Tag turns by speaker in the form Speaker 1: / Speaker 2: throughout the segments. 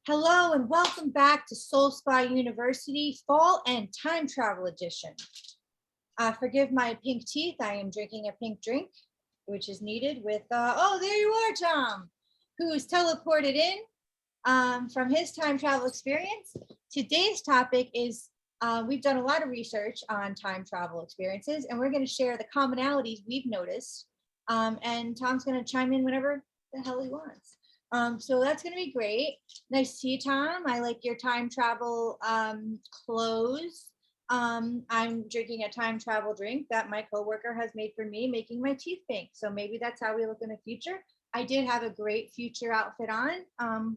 Speaker 1: Hello and welcome back to SoulSpaUniversity Fall and Time Travel Edition. Forgive my pink teeth. I am drinking a pink drink, which is needed with, oh, there you are, Tom, who's teleported in from his time travel experience. Today's topic is, we've done a lot of research on time travel experiences, and we're going to share the commonalities we've noticed. And Tom's going to chime in whenever the hell he wants. So that's going to be great. Nice to see you, Tom. I like your time travel clothes. I'm drinking a time travel drink that my coworker has made for me, making my teeth pink. So maybe that's how we look in the future. I did have a great future outfit on,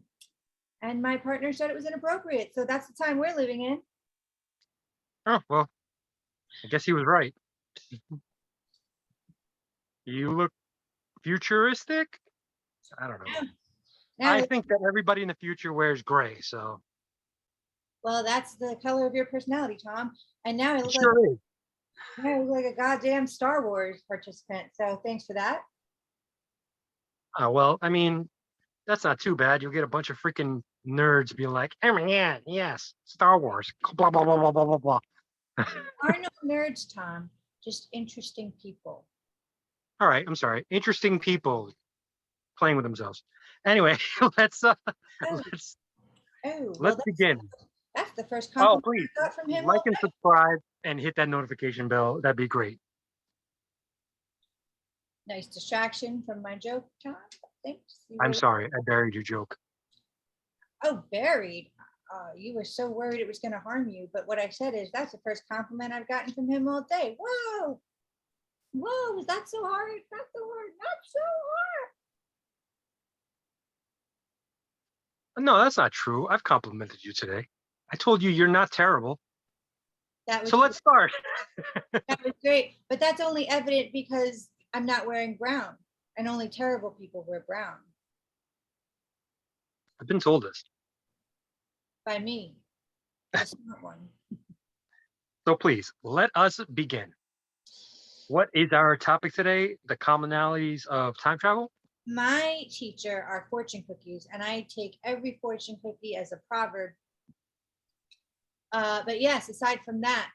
Speaker 1: and my partner said it was inappropriate. So that's the time we're living in.
Speaker 2: Oh, well, I guess he was right. You look futuristic? I don't know.
Speaker 1: Yeah.
Speaker 2: I think that everybody in the future wears gray, so.
Speaker 1: Well, that's the color of your personality, Tom. And now I look like a goddamn Star Wars participant. So thanks for that.
Speaker 2: Well, I mean, that's not too bad. You'll get a bunch of freaking nerds being like, oh my God, yes, Star Wars, blah, blah, blah, blah, blah, blah, blah.
Speaker 1: There are no nerds, Tom, just interesting people.
Speaker 2: All right, I'm sorry. Interesting people playing with themselves. Anyway, let's begin.
Speaker 1: That's the first
Speaker 2: compliment
Speaker 1: I got from him.
Speaker 2: Like and subscribe and hit that notification bell. That'd be great.
Speaker 1: Nice distraction from my joke, Tom. Thanks.
Speaker 2: I'm sorry, I buried your joke.
Speaker 1: Oh, buried. You were so worried it was going to harm you. But what I said is that's the first compliment I've gotten from him all day. Whoa. Whoa, was that so hard? Not so hard. Not so hard.
Speaker 2: No, that's not true. I've complimented you today. I told you you're not terrible. So let's start.
Speaker 1: That was great. But that's only evident because I'm not wearing brown. And only terrible people wear brown.
Speaker 2: I've been told this.
Speaker 1: By me. The smart one.
Speaker 2: So please, let us begin. What is our topic today? The commonalities of time travel?
Speaker 1: My teacher are fortune cookies, and I take every fortune cookie as a proverb. But yes, aside from that,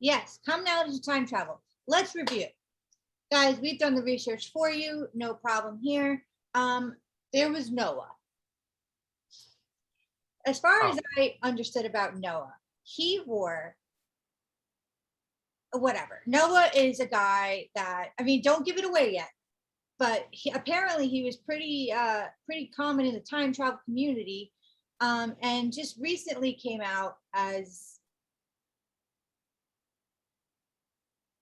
Speaker 1: yes, commonalities of time travel. Let's review. Guys, we've done the research for you. No problem here. There was Noah. As far as I understood about Noah, he wore whatever. Noah is a guy that, I mean, don't give it away yet. But apparently he was pretty common in the time travel community, and just recently came out as,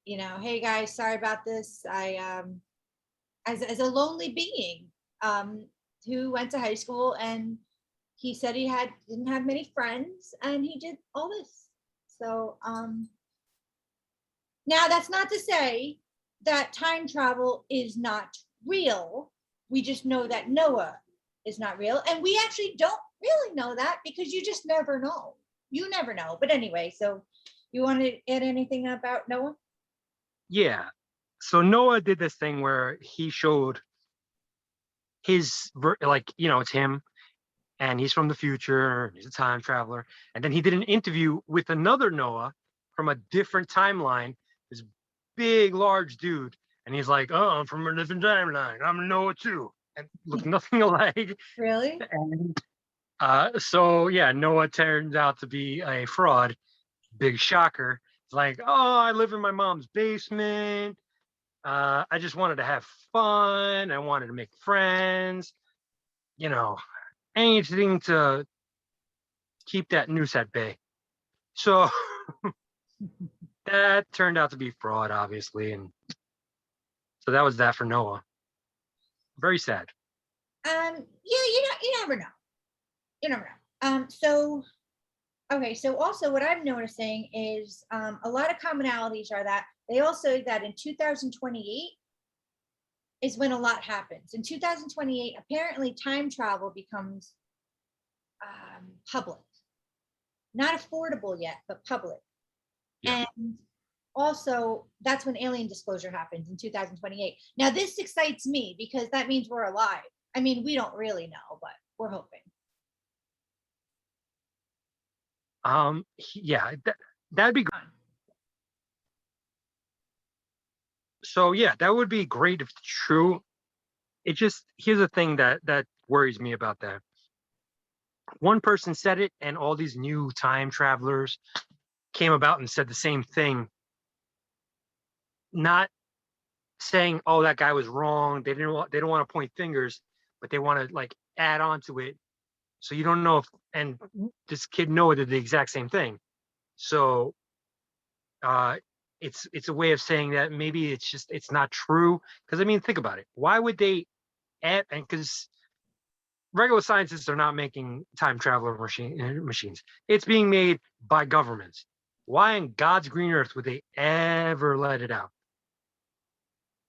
Speaker 1: you know, hey guys, sorry about this. I as a lonely being who went to high school, and he said he didn't have many friends, and he did all this. So now that's not to say that time travel is not real. We just know that Noah is not real. And we actually don't really know that because you just never know. You never know. But anyway, so you want to add anything about Noah?
Speaker 2: Yeah. So Noah did this thing where he showed his, like, you know, it's him and he's from the future. He's a time traveler. And then he did an interview with another Noah from a different timeline. This big, large dude, and he's like, "Oh, I'm from a different timeline. I'm Noah too," and look nothing alike.
Speaker 1: Really?
Speaker 2: And so yeah, Noah turns out to be a fraud. Big shocker. It's like, "Oh, I live in my mom's basement. I just wanted to have fun. I wanted to make friends. You know, anything to keep that noose at bay." So that turned out to be fraud, obviously, and so that was that for Noah. Very sad.
Speaker 1: Yeah, you never know. You never know. So also what I'm noticing is a lot of commonalities are that they also that in 2028 is when a lot happens. In 2028, apparently time travel becomes public. Not affordable yet, but public. Yeah. And also, that's when alien disclosure happens in 2028. Now, this excites me because that means we're alive. I mean, we don't really know, but We're hoping.
Speaker 2: Yeah, that'd be great. So yeah, that would be great if it's true. It just, here's the thing that worries me about that. One person said it, and all these new time travelers came about and said the same thing, not saying, "Oh, that guy was wrong." They don't want to point fingers, but they want to like add on to it. So you don't know if, and this kid Noah did the exact same thing. So uh, it's a way of saying that maybe it's not true. Because I mean, think about it. Why would they add? And because regular scientists are not making time traveler machines. It's being made by governments. Why in God's green earth would they ever let it out?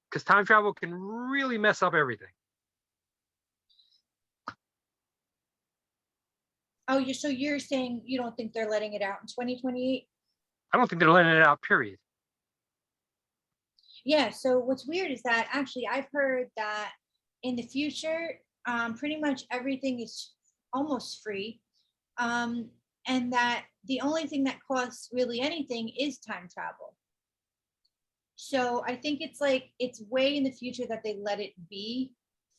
Speaker 2: Because time travel can really mess up everything.
Speaker 1: Oh, so you're saying you don't think they're letting it out in 2028?
Speaker 2: I don't think they're letting it out, period.
Speaker 1: Yeah, so what's weird is that actually I've heard that in the future, pretty much everything is almost free. Um, and that the only thing that costs really anything is time travel. So I think it's like it's way in the future that they let it be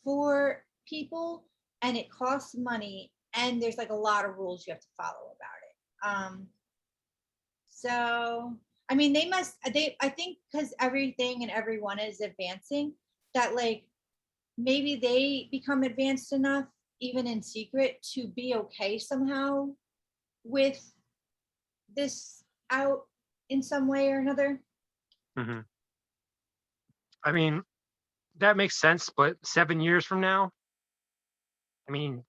Speaker 1: for people, and it costs money, and there's like a lot of rules you have to follow about it. So I mean, I think because everything and everyone is advancing, that like maybe they become advanced enough, even in secret, to be okay somehow with this out in some way or another.
Speaker 2: Hmm. I mean, that makes sense, but 7 years from now, I mean,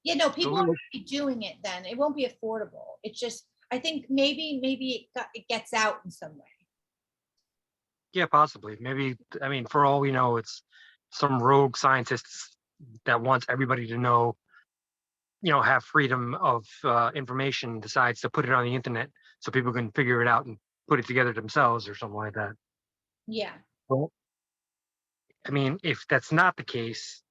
Speaker 1: Yeah, no,
Speaker 2: the
Speaker 1: people are
Speaker 2: little,
Speaker 1: gonna be doing it then. It won't be affordable. It's just I think maybe it gets out in some way.
Speaker 2: yeah, possibly. Maybe, I mean, for all we know, it's some rogue scientists that wants everybody to know, have freedom of information, decides to put it on the internet so people can figure it out and put it together themselves or something like that.
Speaker 1: Yeah.
Speaker 2: Well, I mean, if that's not the case,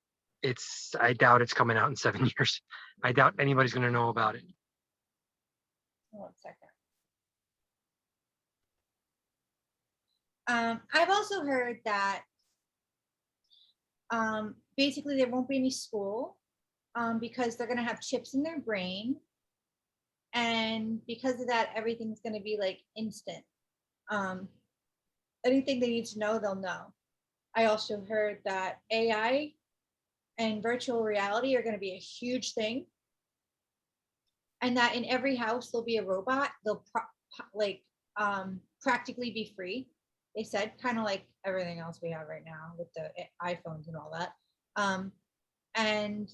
Speaker 2: I doubt it's coming out in 7 years. I doubt anybody's going to know about it.
Speaker 1: 1 second. I've also heard that basically there won't be any school because they're going to have chips in their brain. And because of that, everything's going to be like instant. Um, anything they need to know, they'll know. I also heard that AI and virtual reality are going to be a huge thing, and that in every house there'll be a robot. They'll like practically be free. They said kind of like everything else we have right now with the iPhones and all that. And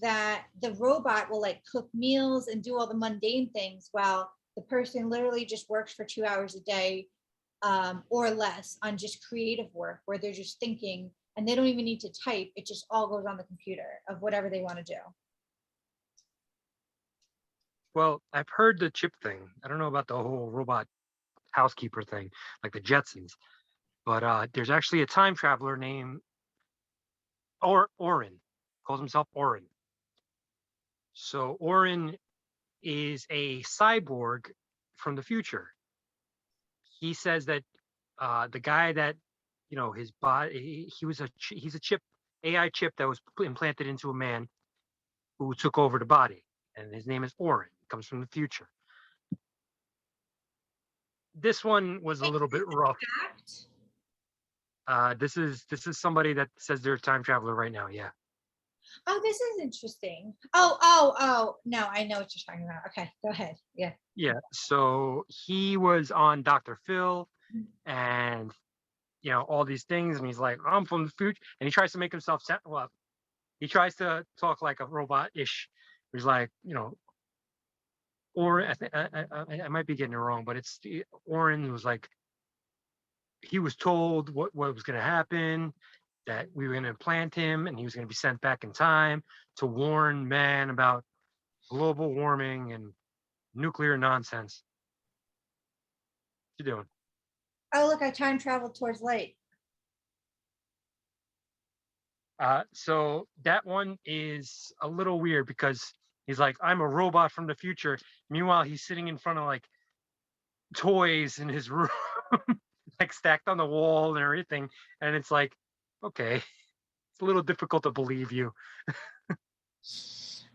Speaker 1: that the robot will like cook meals and do all the mundane things while the person literally just works for 2 hours a day or less on just creative work where they're just thinking and they don't even need to type. It just all goes on the computer of whatever they want to do.
Speaker 2: Well, I've heard the chip thing. I don't know about the whole robot housekeeper thing, like the Jetsons, but there's actually a time traveler named Orin, calls himself Orin. So Orin is a cyborg from the future. He says that the guy that his body, he's a chip, AI chip that was implanted into a man who took over the body, and his name is Orin. He comes from the future. This one was a little bit rough.
Speaker 1: Fact.
Speaker 2: This is somebody that says they're a time traveler right now. Yeah.
Speaker 1: Oh, this is interesting. Oh, no, I know what you're talking about. Okay, go ahead. Yeah.
Speaker 2: Yeah. So he was on Dr. Phil and all these things, and he's like, I'm from the future, and he tries to make himself well, he tries to talk like a robot-ish. He's like, or I might be getting it wrong, but it's Oren was like, he was told what was going to happen, that we were going to implant him and he was going to be sent back in time to warn man about global warming and nuclear nonsense. What you doing?
Speaker 1: Oh, look, I time traveled towards light.
Speaker 2: So that one is a little weird because he's like, I'm a robot from the future. Meanwhile, he's sitting in front of like toys in his room, like stacked on the wall and everything. And it's like, okay, it's a little difficult to believe you.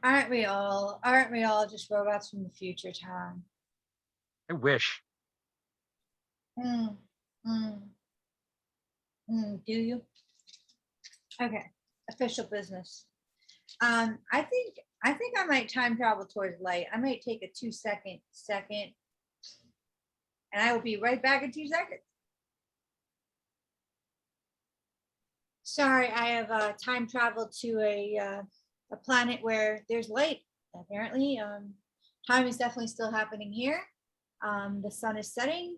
Speaker 1: Aren't we all? Aren't we all just robots from the future, Tom?
Speaker 2: I wish.
Speaker 1: Mm, mm, do you? Okay, official business. I think I might time travel towards light. I might take a 2 second, and I will be right back in 2 seconds. Sorry, I have time traveled to a planet where there's light. Apparently, time is definitely still happening here. The sun is setting,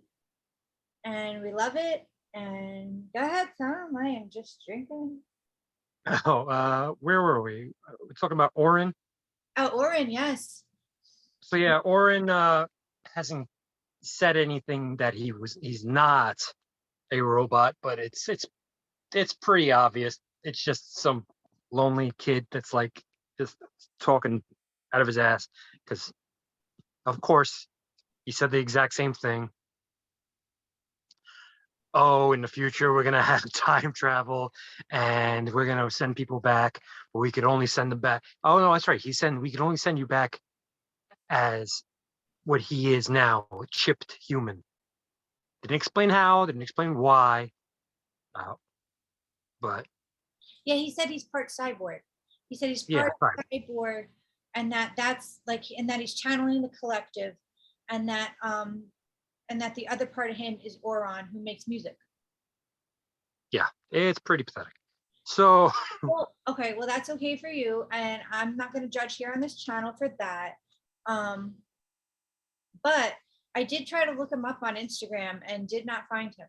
Speaker 1: and we love it. And go ahead, Tom. I am just drinking.
Speaker 2: Oh, where were we? We're talking about Orin.
Speaker 1: Oh, Orin, yes.
Speaker 2: So yeah, Orin hasn't said anything that he's not a robot, but it's pretty obvious. It's just some lonely kid that's like just talking out of his ass because of course he said the exact same thing. Oh, in the future we're gonna have time travel and we're gonna send people back, but we could only send them back. Oh no, that's right. He said we could only send you back as what he is now, a chipped human. Didn't explain how, didn't explain why, uh, but
Speaker 1: Yeah, he said he's part cyborg. He said he's
Speaker 2: yeah,
Speaker 1: part
Speaker 2: right.
Speaker 1: cyborg, and that's like, and that he's channeling the collective, and that the other part of him is Oron, who makes music.
Speaker 2: Yeah, it's pretty pathetic. So
Speaker 1: Well, okay, well that's okay for you, and I'm not going to judge here on this channel for that. Um, but I did try to look him up on Instagram and did not find him.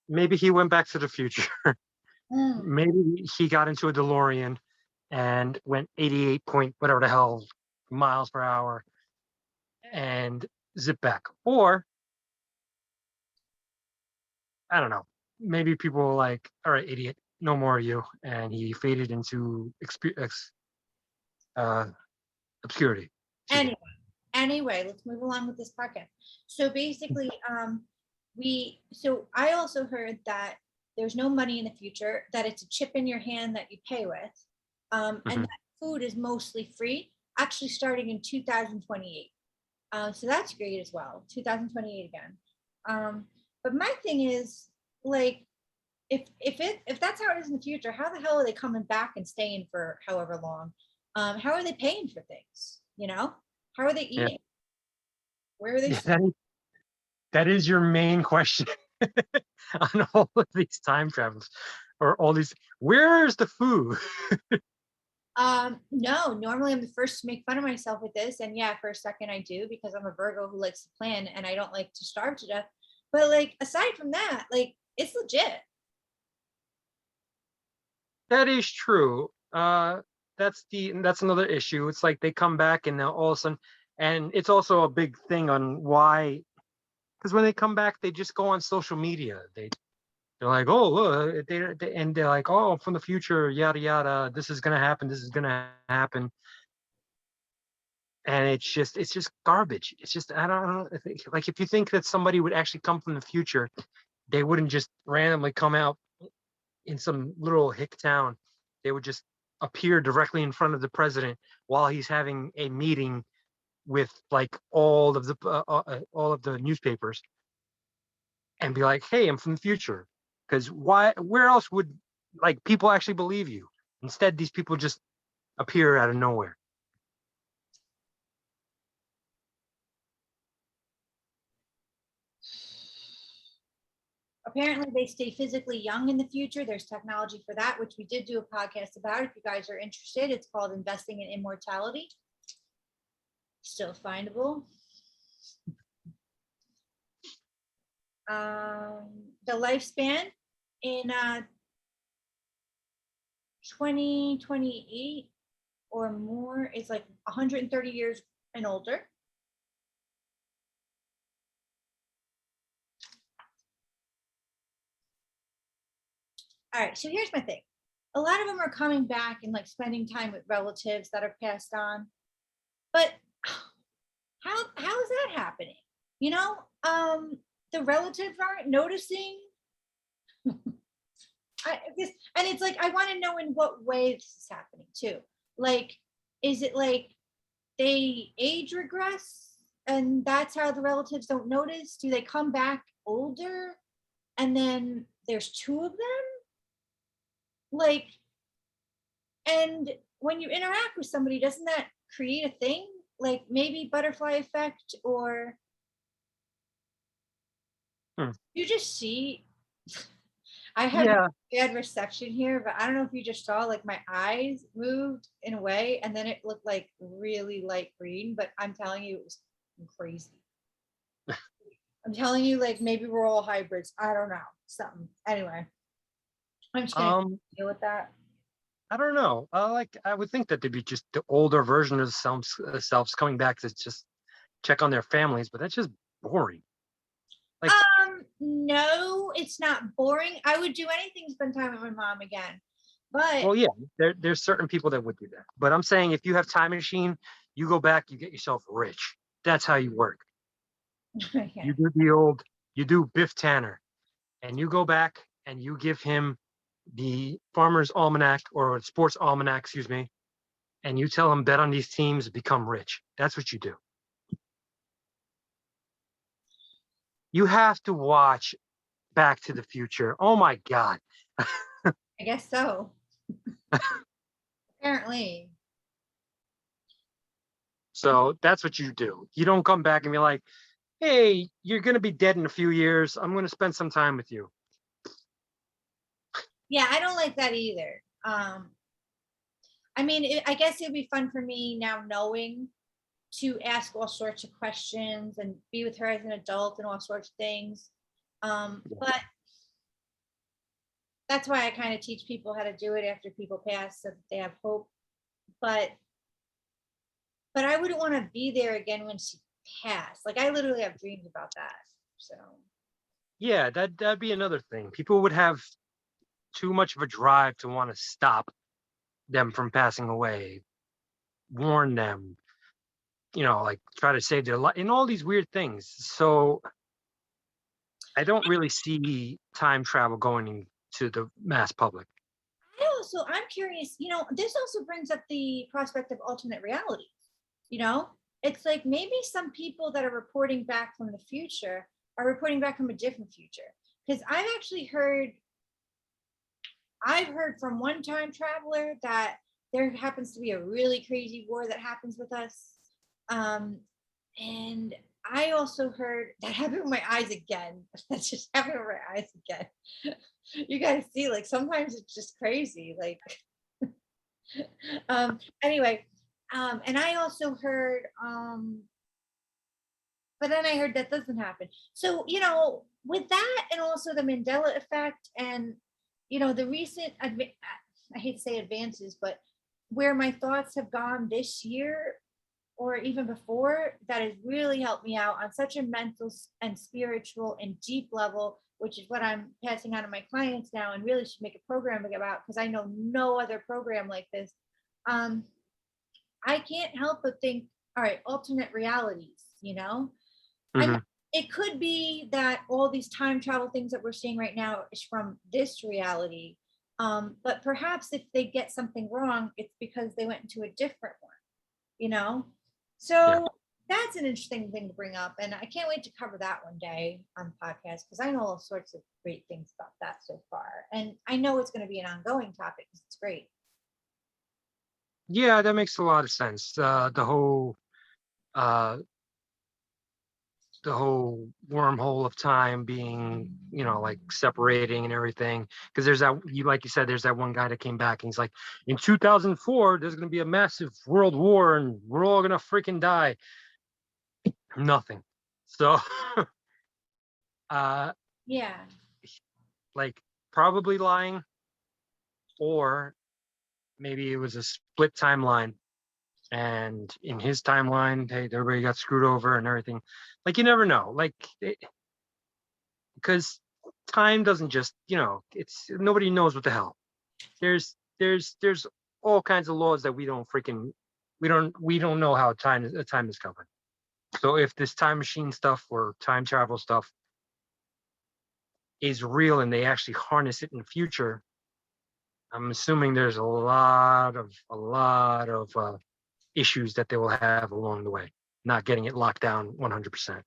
Speaker 2: maybe he went back to the future.
Speaker 1: Mm.
Speaker 2: Maybe he got into a DeLorean and went 88 point whatever the hell miles per hour and zip back. Or I don't know. Maybe people were like, all right, idiot, no more of you. And he faded into uh, obscurity. Excuse me.
Speaker 1: Anyway, let's move along with this podcast. So basically, so I also heard that there's no money in the future, that it's a chip in your hand that you pay with, and that food is mostly free, actually starting in 2028. So that's great as well. 2028 again. But my thing is, like, if that's how it is in the future, how the hell are they coming back and staying for however long? How are they paying for things? How are they
Speaker 2: Yeah.
Speaker 1: eating? Where are they?
Speaker 2: Yeah, that is your main question on all of these time travels or all these. Where's the food?
Speaker 1: No, normally I'm the first to make fun of myself with this. And yeah, for a second I do, because I'm a Virgo who likes to plan and I don't like to starve to death. But like, aside from that, like, it's legit.
Speaker 2: That is true. That's another issue. It's like they come back and now all of a sudden, and it's also a big thing on why. Because when they come back, they just go on social media. They're like, oh, look, and they're like, oh, from the future, yada yada. This is gonna happen. This is gonna happen. And it's just garbage. It's just I don't think, like if you think that somebody would actually come from the future, they wouldn't just randomly come out in some little hick town. They would just appear directly in front of the president while he's having a meeting with like all of the newspapers and be like, "Hey, I'm from the future." Because why? Where else would like people actually believe you? Instead, these people just appear out of nowhere.
Speaker 1: Apparently they stay physically young in the future. There's technology for that, which we did do a podcast about. If you guys are interested, it's called Investing in Immortality. Still findable. The lifespan in 2028 or more is like 130 years and older. All right, so here's my thing. A lot of them are coming back and like spending time with relatives that are passed on. But how is that happening? You know, the relatives aren't noticing. And it's like I want to know in what way this is happening too. Like, is it like they age regress and that's how the relatives don't notice? Do they come back older and then there's two of them? Like, and when you interact with somebody, doesn't that create a thing? Like maybe butterfly effect, or
Speaker 2: Hmm.
Speaker 1: you just see. I have
Speaker 2: Yeah.
Speaker 1: bad reception here, but I don't know if you just saw like my eyes moved in a way and then it looked like really light green, but I'm telling you, it was crazy. I'm telling you, like maybe we're all hybrids. I don't know. Something. Anyway, I'm just gonna
Speaker 2: Um,
Speaker 1: deal with that.
Speaker 2: I don't know. I would think that they'd be just the older version of themselves coming back to just check on their families, but that's just boring. Like,
Speaker 1: No, it's not boring. I would do anything to spend time with my mom again. But
Speaker 2: well, yeah, there's certain people that would do that. But I'm saying if you have time machine, you go back, you get yourself rich. That's how you work.
Speaker 1: yeah.
Speaker 2: You do Biff Tanner, and you go back and you give him the Farmer's Almanac or Sports Almanac, excuse me, and you tell him bet on these teams, become rich. That's what you do. You have to watch Back to the Future. Oh my God.
Speaker 1: I guess so. Apparently.
Speaker 2: So that's what you do. You don't come back and be like, hey, you're going to be dead in a few years. I'm going to spend some time with you.
Speaker 1: Yeah, I don't like that either. I mean, I guess it'd be fun for me now knowing to ask all sorts of questions and be with her as an adult and all sorts of things. But that's why I kind of teach people how to do it after people pass so that they have hope. But I wouldn't want to be there again when she passed. Like I literally have dreams about that. So
Speaker 2: Yeah, that'd be another thing. People would have too much of a drive to want to stop them from passing away, warn them, like try to save their life and all these weird things. So I don't really see time travel going to the mass public.
Speaker 1: I'm curious, this also brings up the prospect of alternate reality. You know, it's like maybe some people that are reporting back from the future are reporting back from a different future. Because I've heard from one time traveler that there happens to be a really crazy war that happens with us. Um, and I also heard that happened with my eyes again. That's just happened with my eyes again. You guys see, like sometimes it's just crazy. Like, anyway, and I also heard, but then I heard that doesn't happen. So, with that and also the Mandela effect and, the recent, I hate to say advances, but where my thoughts have gone this year or even before, that has really helped me out on such a mental and spiritual and deep level, which is what I'm passing on to my clients now and really should make a program about because I know no other program like this. I can't help but think, all right, alternate realities. I mean,
Speaker 2: Hmm.
Speaker 1: it could be that all these time travel things that we're seeing right now is from this reality. But perhaps if they get something wrong, it's because they went into a different one, you know?
Speaker 2: Yeah.
Speaker 1: So that's an interesting thing to bring up. And I can't wait to cover that one day on the podcast because I know all sorts of great things about that so far. And I know it's going to be an ongoing topic because it's great.
Speaker 2: Yeah, that makes a lot of sense. Uh, the whole wormhole of time being, like separating and everything. Because like you said, there's that one guy that came back and he's like, in 2004, there's going to be a massive world war and we're all going to freaking die. Nothing. So, uh,
Speaker 1: Yeah.
Speaker 2: like probably lying, or maybe it was a split timeline. And in his timeline, hey, everybody got screwed over and everything. Like you never know. Because time doesn't just, it's nobody knows what the hell. There's all kinds of laws that we don't know how time is covered. So if this time machine stuff or time travel stuff is real and they actually harness it in the future, I'm assuming there's a lot of issues that they will have along the way, not getting it locked down 100%.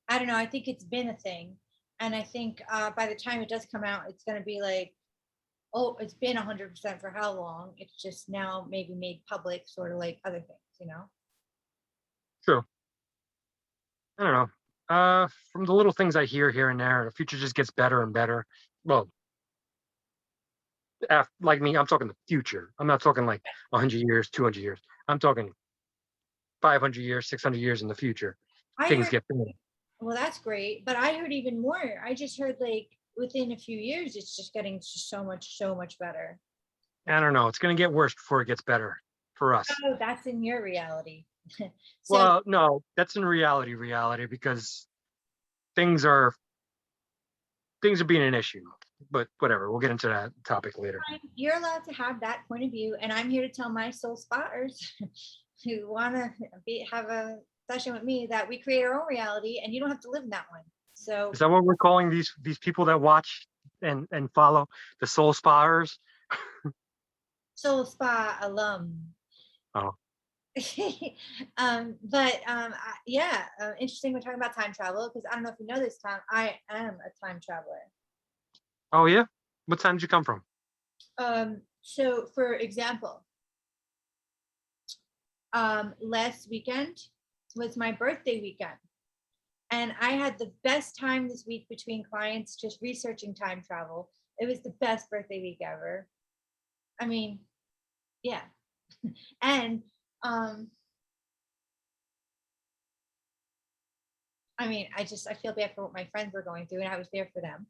Speaker 1: I don't know. I think it's been a thing. And I think by the time it does come out, it's going to be like, oh, it's been 100% for how long? It's just now maybe made public, sort of like other things.
Speaker 2: True. I don't know. From the little things I hear here and there, the future just gets better and better. Well, like me, I'm talking the future. I'm not talking like 100 years, 200 years. I'm talking 500 years, 600 years in the future.
Speaker 1: I
Speaker 2: Things
Speaker 1: heard,
Speaker 2: get better.
Speaker 1: well, that's great. But I heard even more. I just heard like within a few years, it's just getting so much better.
Speaker 2: I don't know. It's going to get worse before it gets better for us.
Speaker 1: Oh, that's in your reality. So
Speaker 2: Well, no, that's in reality, because things are being an issue. But whatever, we'll get into that topic later.
Speaker 1: you're allowed to have that point of view. And I'm here to tell my soul spotters who want to have a session with me that we create our own reality and you don't have to live in that one. So
Speaker 2: Is that what we're calling these people that watch and follow, the soul spotters?
Speaker 1: Soul Spa alum.
Speaker 2: Oh,
Speaker 1: Yeah, interesting. We're talking about time travel because I don't know if you know this, Tom. I am a time traveler.
Speaker 2: oh yeah. What time did you come from?
Speaker 1: So for example, last weekend was my birthday weekend. And I had the best time this week between clients just researching time travel. It was the best birthday week ever. I mean, yeah. And I feel bad for what my friends were going through and I was there for them.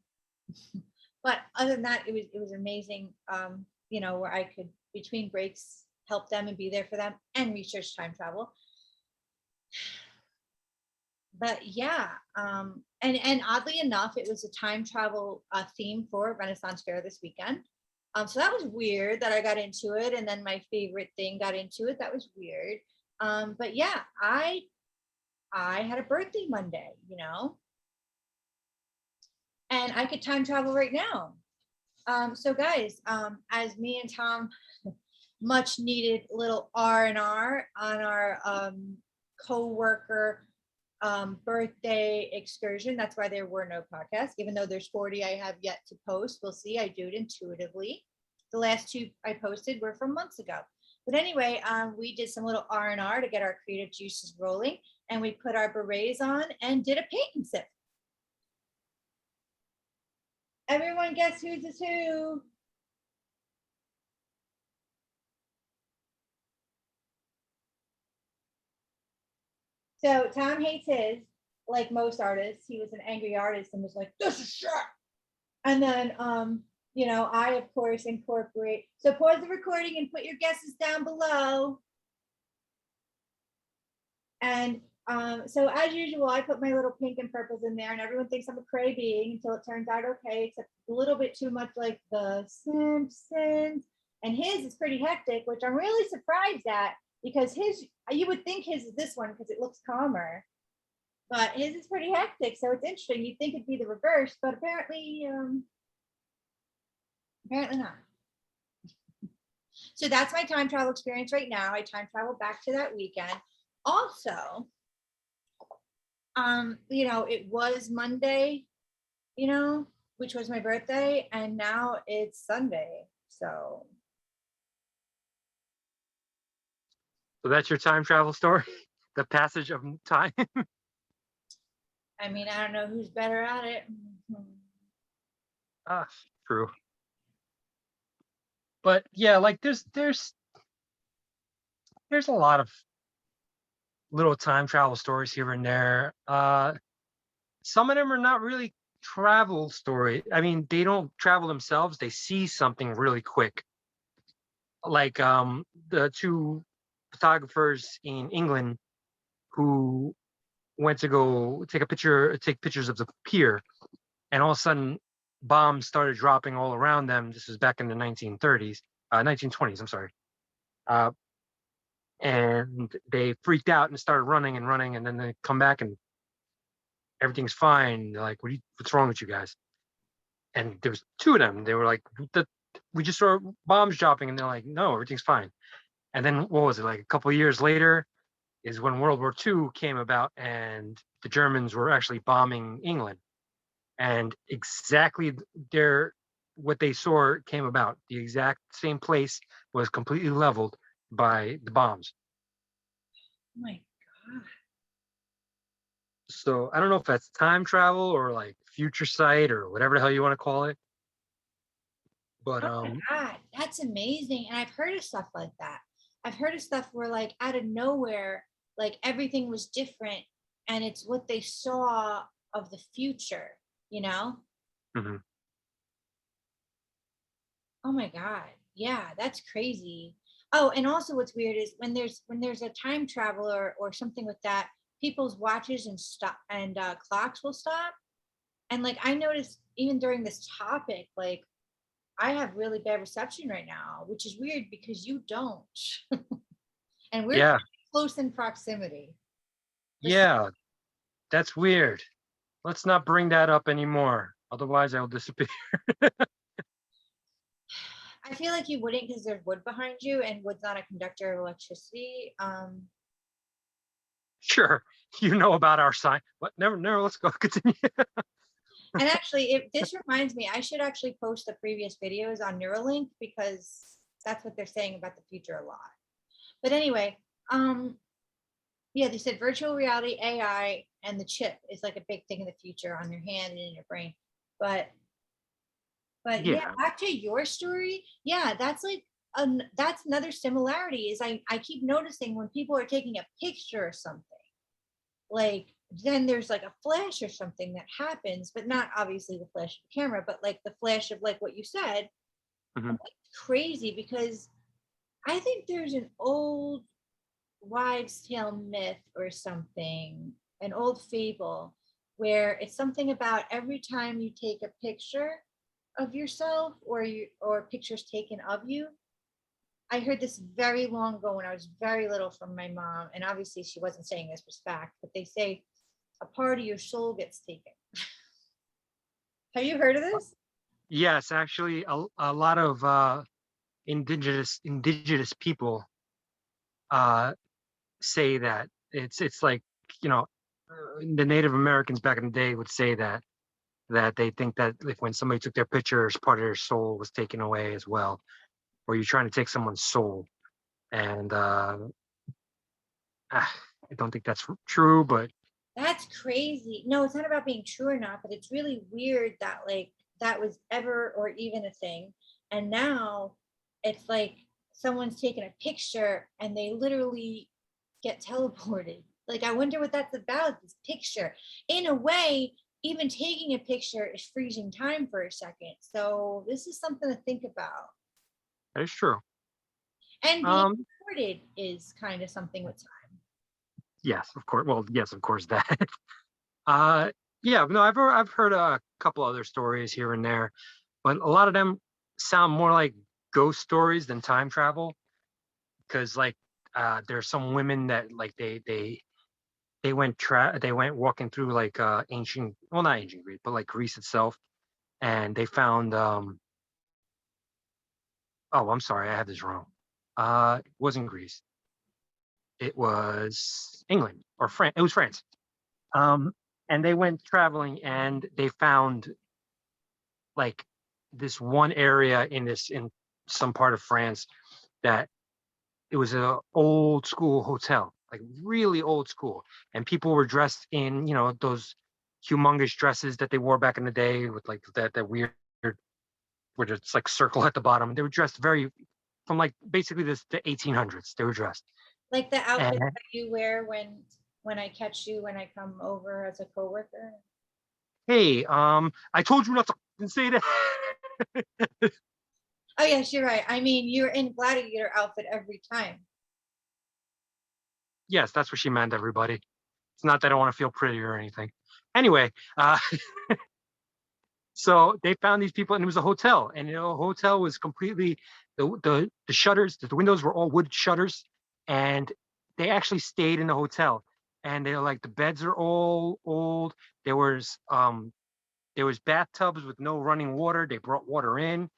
Speaker 1: But other than that, it was amazing, where I could between breaks help them and be there for them and research time travel. But yeah, and oddly enough, it was a time travel theme for Renaissance Fair this weekend. So that was weird that I got into it, and then my favorite thing got into it. That was weird. But yeah, I had a birthday Monday, and I could time travel right now. So guys, as me and Tom much needed little R&R on our co-worker birthday excursion. That's why there were no podcasts, even though there's 40 I have yet to post. We'll see. I do it intuitively. The last 2 I posted were from months ago. But anyway, we did some little R&R to get our creative juices rolling, and we put our berets on and did a paint and sip. Everyone guess whose is who? So Tom hates his, like most artists. He was an angry artist and was like, this is shit. And then, I, of course, incorporate. So pause the recording and put your guesses down below. And so as usual, I put my little pink and purples in there and everyone thinks I'm a cray being until it turns out okay, except a little bit too much like the Simpsons. And his is pretty hectic, which I'm really surprised at because you would think his is this one because it looks calmer. But his is pretty hectic, so it's interesting. You'd think it'd be the reverse, but apparently not. So that's my time travel experience right now. I time travel back to that weekend. Also, it was Monday, which was my birthday, and now it's Sunday. So
Speaker 2: that's your time travel story, the passage of time.
Speaker 1: I don't know who's better at it.
Speaker 2: True. But yeah, like there's a lot of little time travel stories here and there. Some of them are not really travel story. They don't travel themselves. They see something really quick. Like the 2 photographers in England who went to go take pictures of the pier, and all of a sudden bombs started dropping all around them. This was back in the 1930s, 1920s, I'm sorry. Uh, and they freaked out and started running and running, and then they come back and everything's fine. They're like, what's wrong with you guys? And there was two of them. They were like, we just saw bombs dropping, and they're like, no, everything's fine. And then what was it, like a couple of years later is when World War II came about, and the Germans were actually bombing England. And exactly their what they saw came about. The exact same place was completely leveled by the bombs.
Speaker 1: Oh my God.
Speaker 2: So I don't know if that's time travel or like future sight or whatever the hell you want to call it. But
Speaker 1: Oh my God, that's amazing. And I've heard of stuff like that. I've heard of stuff where like out of nowhere, like everything was different and it's what they saw of the future, you know?
Speaker 2: mhm.
Speaker 1: Oh my God. Yeah, that's crazy. Oh, and also what's weird is when there's a time traveler or something with that, people's watches and stop and clocks will stop. And like I noticed even during this topic, like I have really bad reception right now, which is weird because you don't. And we're
Speaker 2: Yeah,
Speaker 1: close in proximity. For some-
Speaker 2: yeah, that's weird. Let's not bring that up anymore. Otherwise, I'll disappear.
Speaker 1: I feel like you wouldn't because there's wood behind you and wood's not a conductor of electricity.
Speaker 2: Sure, you know about our sign. What? Never, never. Let's go. Continue.
Speaker 1: And actually, if this reminds me, I should actually post the previous videos on Neuralink because that's what they're saying about the future a lot. But anyway, um, yeah, they said virtual reality, AI, and the chip is like a big thing in the future on your hand and in your brain. But yeah,
Speaker 2: Yeah,
Speaker 1: back to your story. Yeah, that's like that's another similarity is I keep noticing when people are taking a picture or something, like then there's like a flash or something that happens, but not obviously the flash of the camera, but like the flash of like what you said.
Speaker 2: mhm.
Speaker 1: And that's crazy because I think there's an old wives' tale myth or something, an old fable, where it's something about every time you take a picture of yourself or pictures taken of you. I heard this very long ago when I was very little from my mom, and obviously she wasn't saying this for fact, but they say a part of your soul gets taken. Have you heard of this?
Speaker 2: Yes, actually, a lot of indigenous people uh, say that it's like you know the Native Americans back in the day would say that they think that if when somebody took their pictures, part of their soul was taken away as well, or you're trying to take someone's soul. And I don't think that's true, but
Speaker 1: That's crazy. No, it's not about being true or not, but it's really weird that like that was ever or even a thing. And now it's like someone's taken a picture and they literally get teleported. Like I wonder what that's about, this picture. In a way, even taking a picture is freezing time for a second. So this is something to think about.
Speaker 2: that is true.
Speaker 1: And being
Speaker 2: Um,
Speaker 1: recorded is kind of something with time.
Speaker 2: yes, of course. Well, yes, of course that. uh, yeah, no, I've heard a couple other stories here and there, but a lot of them sound more like ghost stories than time travel. Because like there's some women that like they went walking through like ancient, well, not ancient Greece, but like Greece itself, and they found oh, I'm sorry, I have this wrong. It wasn't Greece. It was England or France. It was France. Um, and they went traveling and they found like this one area in some part of France that it was a old school hotel, like really old school, and people were dressed in those humongous dresses that they wore back in the day with like that weird where it's like circle at the bottom. They were dressed very from like basically the 1800s. They were dressed.
Speaker 1: Like the
Speaker 2: And
Speaker 1: outfit that you wear when I catch you when I come over as a coworker.
Speaker 2: hey, I told you not to say that.
Speaker 1: Oh yes, you're right. I mean, you're in gladiator outfit every time.
Speaker 2: Yes, that's what she meant, everybody. It's not that I want to feel pretty or anything. Anyway, So they found these people, and it was a hotel, and the hotel was completely the shutters, the windows were all wood shutters, and they actually stayed in the hotel. And they're like, the beds are all old. There was bathtubs with no running water. They brought water in,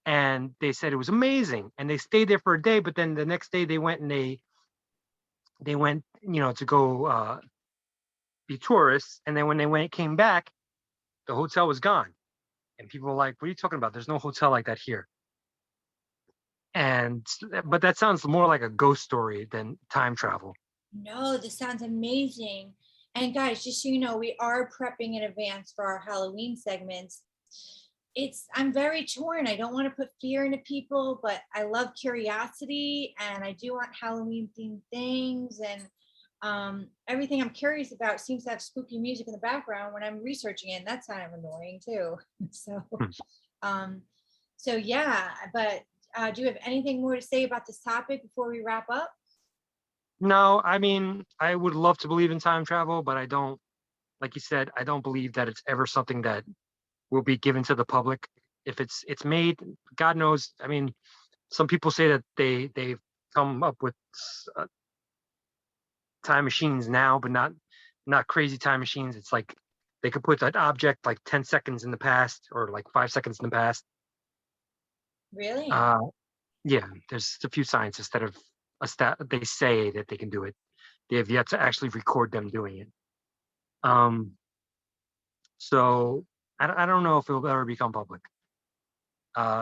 Speaker 2: and they said it was amazing. And they stayed there for a day, but then the next day they went and they went, to go be tourists. And then when came back, the hotel was gone. And people were like, "What are you talking about? There's no hotel like that here." And but that sounds more like a ghost story than time travel.
Speaker 1: No, this sounds amazing. And guys, just so you know, we are prepping in advance for our Halloween segments. I'm very torn. I don't want to put fear into people, but I love curiosity and I do want Halloween themed things. And everything I'm curious about seems to have spooky music in the background when I'm researching it. And that's kind of annoying too. So,
Speaker 2: Hmm.
Speaker 1: um, so yeah, but do you have anything more to say about this topic before we wrap up?
Speaker 2: No, I mean, I would love to believe in time travel, but I don't, like you said, I don't believe that it's ever something that will be given to the public. If it's made, God knows. I mean, some people say that they've come up with time machines now, but not crazy time machines. It's like they could put that object like 10 seconds in the past or like 5 seconds in the past.
Speaker 1: Really?
Speaker 2: Uh, yeah, there's a few scientists that have they say that they can do it. They have yet to actually record them doing it. Um, so I don't know if it will ever become public.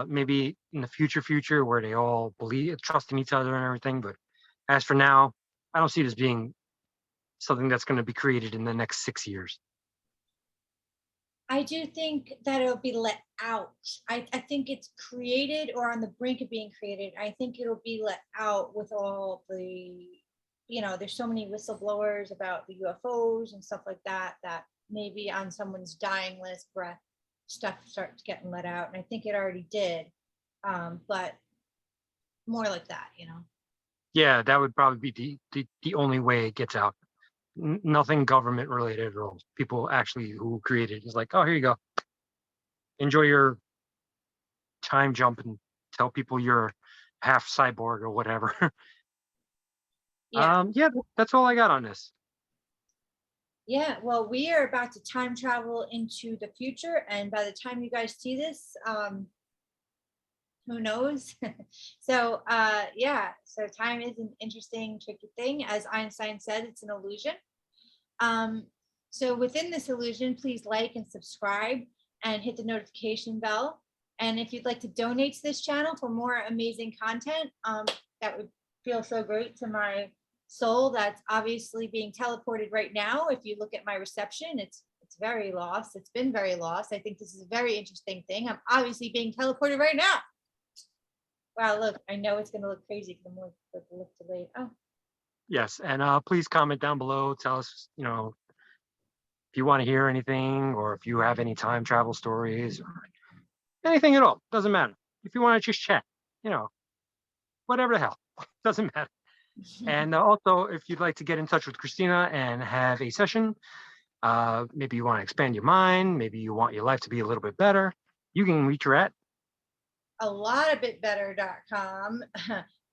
Speaker 2: Maybe in the future where they all believe, trust in each other and everything. But as for now, I don't see it as being something that's going to be created in the next 6 years.
Speaker 1: I do think that it'll be let out. I think it's created or on the brink of being created. I think it'll be let out with all the, there's so many whistleblowers about the UFOs and stuff like that, that maybe on someone's dying list, breath stuff starts getting let out. And I think it already did. But more like that.
Speaker 2: Yeah, that would probably be the only way it gets out. Nothing government related at all. People actually who created it is like, oh, here you go. Enjoy your time jump and tell people you're half cyborg or whatever.
Speaker 1: Yeah.
Speaker 2: Yeah, that's all I got on this.
Speaker 1: Yeah, well, we are about to time travel into the future, and by the time you guys see this, who knows? So, yeah, so time is an interesting, tricky thing. As Einstein said, it's an illusion. Um, so within this illusion, please like and subscribe and hit the notification bell. And if you'd like to donate to this channel for more amazing content, that would feel so great to my soul that's obviously being teleported right now. If you look at my reception, it's very lost. It's been very lost. I think this is a very interesting thing. I'm obviously being teleported right now. Wow, look, I know it's gonna look crazy because I'm look delayed. Oh,
Speaker 2: Yes, and please comment down below. Tell us, if you want to hear anything, or if you have any time travel stories, or anything at all. Doesn't matter. If you want to just chat, whatever the hell, doesn't matter. And also, if you'd like to get in touch with Christina and have a session, maybe you want to expand your mind, maybe you want your life to be a little bit better, you can reach her at
Speaker 1: a lot of bitbetter.com.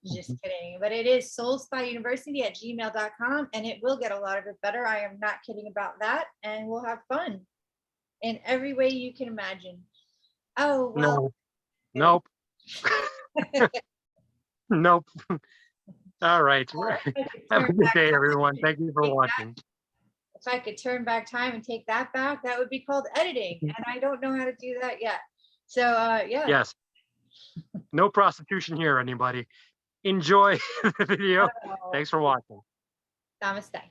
Speaker 1: Just kidding. But it is SoulSpaUniversity at gmail.com, and it will get a lot of it better. I am not kidding about that. And we'll have fun in every way you can imagine. Oh, well.
Speaker 2: no, nope, nope. All right. Have a good day, everyone. Thank you for watching.
Speaker 1: If I could turn back time and take that back, that would be called editing. And I don't know how to do that yet. So, yeah.
Speaker 2: Yes. No prostitution here, anybody. Enjoy the video. Thanks for watching.
Speaker 1: Namaste.